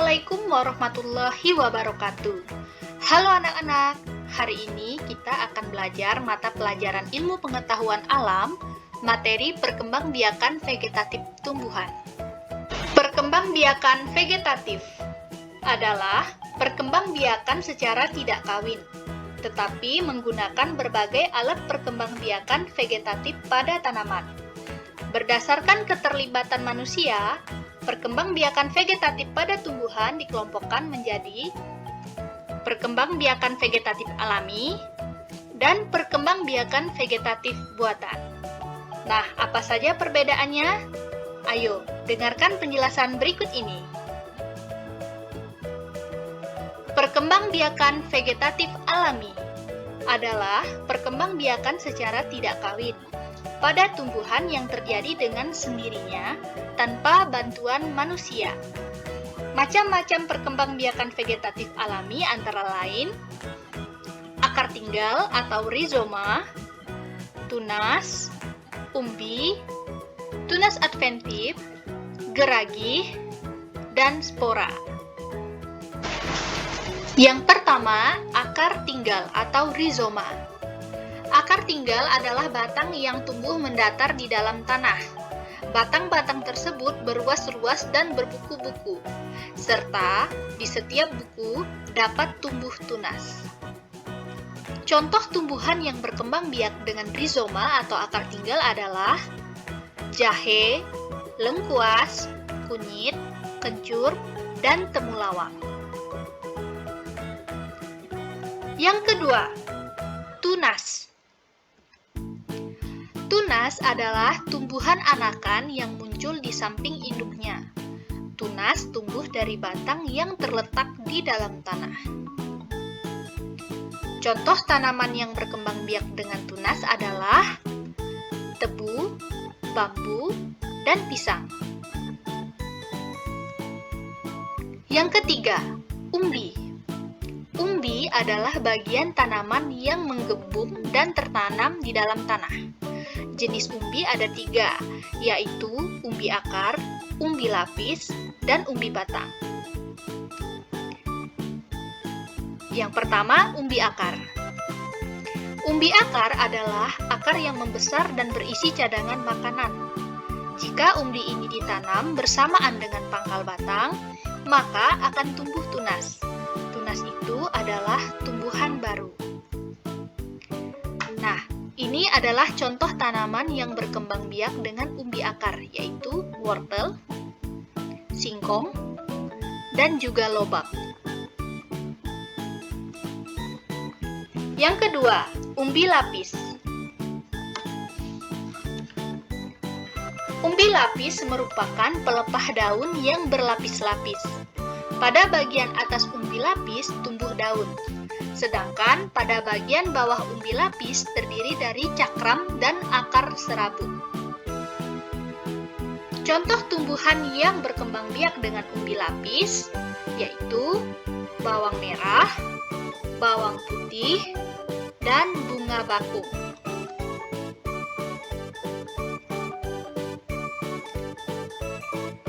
Assalamualaikum warahmatullahi wabarakatuh. Halo anak-anak, hari ini kita akan belajar mata pelajaran ilmu pengetahuan alam, materi perkembangbiakan vegetatif tumbuhan. Perkembangbiakan vegetatif adalah perkembangbiakan secara tidak kawin, tetapi menggunakan berbagai alat perkembangbiakan vegetatif pada tanaman. Berdasarkan keterlibatan manusia, perkembangbiakan vegetatif pada tumbuhan dikelompokkan menjadi perkembangbiakan vegetatif alami dan perkembangbiakan vegetatif buatan. Nah, apa saja perbedaannya? Ayo, dengarkan penjelasan berikut ini. Perkembangbiakan vegetatif alami adalah perkembangbiakan secara tidak kawin pada tumbuhan yang terjadi dengan sendirinya tanpa bantuan manusia. Macam-macam perkembangbiakan vegetatif alami antara lain akar tinggal atau rizoma, tunas, umbi, tunas adventif, geragi, dan spora. Yang pertama, akar tinggal atau rizoma. Akar tinggal adalah batang yang tumbuh mendatar di dalam tanah. Batang-batang tersebut berruas-ruas dan berbuku-buku, serta di setiap buku dapat tumbuh tunas. Contoh tumbuhan yang berkembang biak dengan rizoma atau akar tinggal adalah jahe, lengkuas, kunyit, kencur, dan temulawak. Yang kedua, tunas. Tunas adalah tumbuhan anakan yang muncul di samping induknya. Tunas tumbuh dari batang yang terletak di dalam tanah. Contoh tanaman yang berkembang biak dengan tunas adalah tebu, bambu, dan pisang. Yang ketiga, umbi. Umbi adalah bagian tanaman yang menggembung dan tertanam di dalam tanah. Jenis umbi ada 3, yaitu umbi akar, umbi lapis, dan umbi batang. Yang pertama, umbi akar. Umbi akar adalah akar yang membesar dan berisi cadangan makanan. Jika umbi ini ditanam bersamaan dengan pangkal batang, maka akan tumbuh tunas. Tunas itu adalah tumbuhan baru. Nah, ini adalah contoh tanaman yang berkembang biak dengan umbi akar, yaitu wortel, singkong, dan juga lobak. Yang kedua, umbi lapis. Umbi lapis merupakan pelepah daun yang berlapis-lapis. Pada bagian atas umbi lapis tumbuh daun. Sedangkan pada bagian bawah umbi lapis terdiri dari cakram dan akar serabut. Contoh tumbuhan yang berkembang biak dengan umbi lapis yaitu bawang merah, bawang putih, dan bunga bakung.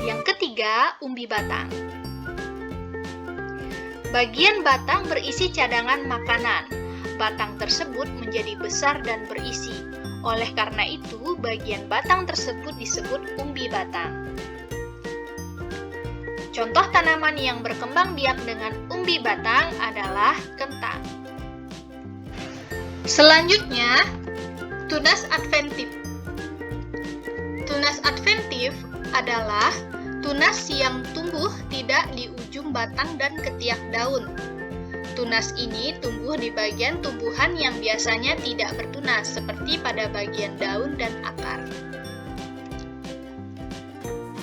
Yang ketiga, umbi batang. Bagian batang berisi cadangan makanan. Batang tersebut menjadi besar dan berisi. Oleh karena itu, bagian batang tersebut disebut umbi batang. Contoh tanaman yang berkembang biak dengan umbi batang adalah kentang. Selanjutnya, tunas adventif. Tunas adventif adalah tunas yang tumbuh tidak di ujung batang dan ketiak daun. Tunas ini tumbuh di bagian tumbuhan yang biasanya tidak bertunas, seperti pada bagian daun dan akar.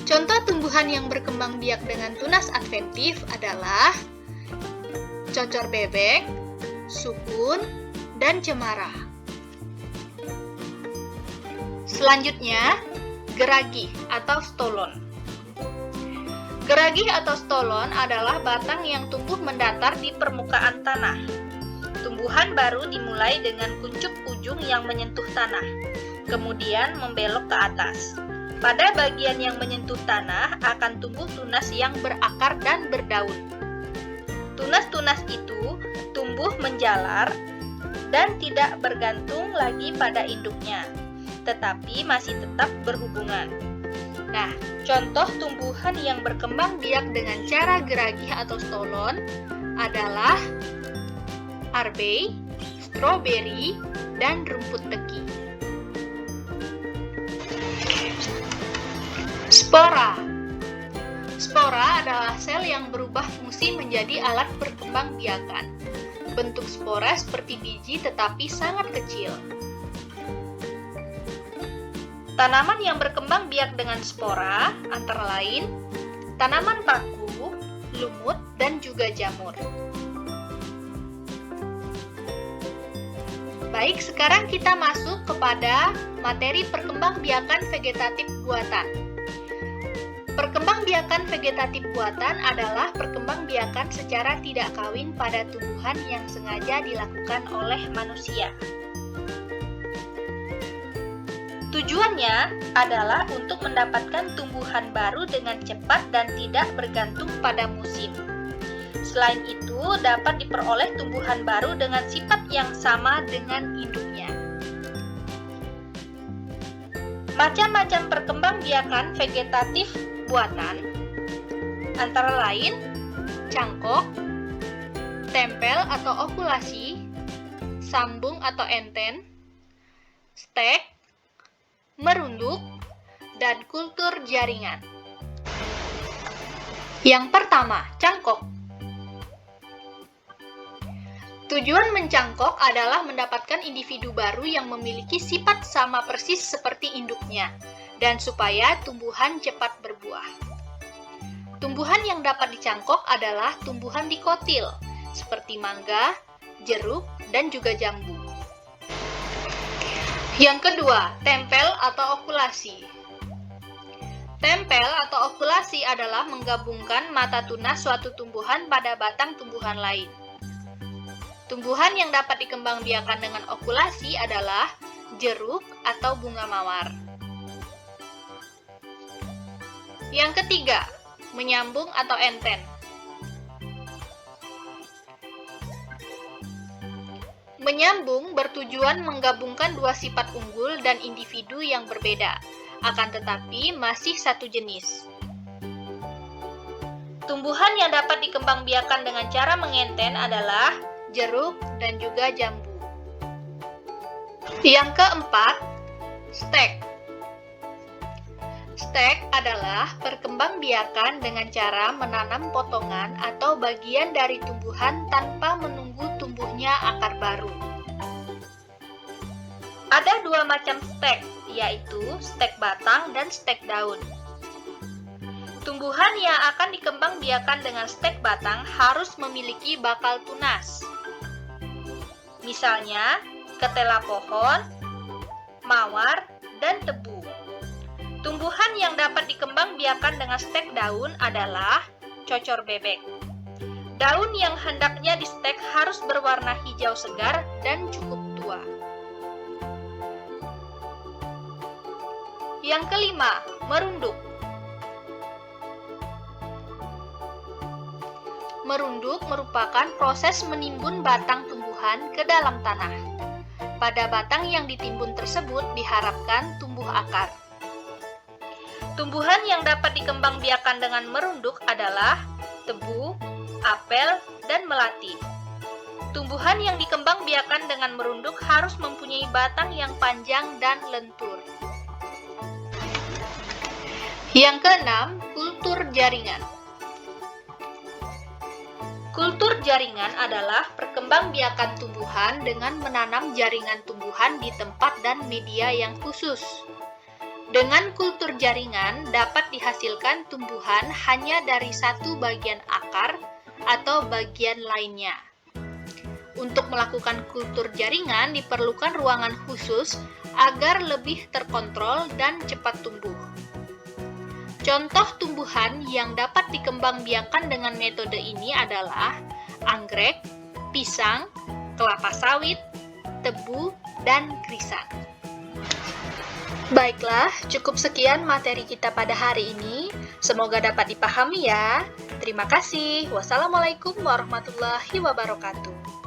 Contoh tumbuhan yang berkembang biak dengan tunas adventif adalah cocor bebek, sukun, dan cemara. Selanjutnya, geragi atau stolon. Geragi atau stolon adalah batang yang tumbuh mendatar di permukaan tanah. Tumbuhan baru dimulai dengan kuncup ujung yang menyentuh tanah, kemudian membelok ke atas. Pada bagian yang menyentuh tanah akan tumbuh tunas yang berakar dan berdaun. Tunas-tunas itu tumbuh menjalar dan tidak bergantung lagi pada induknya, tetapi masih tetap berhubungan. Nah, contoh tumbuhan yang berkembang biak dengan cara geragih atau stolon adalah arbei, stroberi, dan rumput teki. Spora. Spora adalah sel yang berubah fungsi menjadi alat perkembangbiakan. Bentuk spora seperti biji tetapi sangat kecil. Tanaman yang berkembang biak dengan spora antara lain tanaman paku, lumut, dan juga jamur. Baik, sekarang kita masuk kepada materi perkembangbiakan vegetatif buatan. Perkembangbiakan vegetatif buatan adalah perkembangbiakan secara tidak kawin pada tumbuhan yang sengaja dilakukan oleh manusia. Tujuannya adalah untuk mendapatkan tumbuhan baru dengan cepat dan tidak bergantung pada musim. Selain itu, dapat diperoleh tumbuhan baru dengan sifat yang sama dengan induknya. Macam-macam perkembangbiakan vegetatif buatan antara lain cangkok, tempel atau okulasi, sambung atau enten, stek, merunduk, dan kultur jaringan. Yang pertama, cangkok. Tujuan mencangkok adalah mendapatkan individu baru yang memiliki sifat sama persis seperti induknya, dan supaya tumbuhan cepat berbuah. Tumbuhan yang dapat dicangkok adalah tumbuhan dikotil, seperti mangga, jeruk, dan juga jambu. Yang kedua, tempel atau okulasi. Tempel atau okulasi adalah menggabungkan mata tunas suatu tumbuhan pada batang tumbuhan lain. Tumbuhan yang dapat dikembangbiakan dengan okulasi adalah jeruk atau bunga mawar. Yang ketiga, menyambung atau enten. Menyambung bertujuan menggabungkan dua sifat unggul dan individu yang berbeda, akan tetapi masih satu jenis. Tumbuhan yang dapat dikembangbiakan dengan cara mengenten adalah jeruk dan juga jambu. Yang keempat, stek. Stek adalah perkembangbiakan dengan cara menanam potongan atau bagian dari tumbuhan tanpa menunggu tumbuhnya akar baru. Ada dua macam stek, yaitu stek batang dan stek daun. Tumbuhan yang akan dikembangbiakan dengan stek batang harus memiliki bakal tunas. Misalnya, ketela pohon, mawar, dan tebu. Tumbuhan yang dapat dikembangbiakan dengan stek daun adalah cocor bebek. Daun yang hendaknya di stek harus berwarna hijau segar dan cukup tua. Yang kelima, merunduk. Merunduk merupakan proses menimbun batang tumbuhan ke dalam tanah. Pada batang yang ditimbun tersebut diharapkan tumbuh akar. Tumbuhan yang dapat dikembangbiakan dengan merunduk adalah tebu, apel, dan melati. Tumbuhan yang dikembangbiakan dengan merunduk harus mempunyai batang yang panjang dan lentur. Yang keenam, kultur jaringan. Kultur jaringan adalah perkembangbiakan tumbuhan dengan menanam jaringan tumbuhan di tempat dan media yang khusus. Dengan kultur jaringan dapat dihasilkan tumbuhan hanya dari satu bagian akar atau bagian lainnya. Untuk melakukan kultur jaringan diperlukan ruangan khusus agar lebih terkontrol dan cepat tumbuh. Contoh tumbuhan yang dapat dikembangbiakan dengan metode ini adalah anggrek, pisang, kelapa sawit, tebu, dan krisan. Baiklah, cukup sekian materi kita pada hari ini. Semoga dapat dipahami ya. Terima kasih. Wassalamualaikum warahmatullahi wabarakatuh.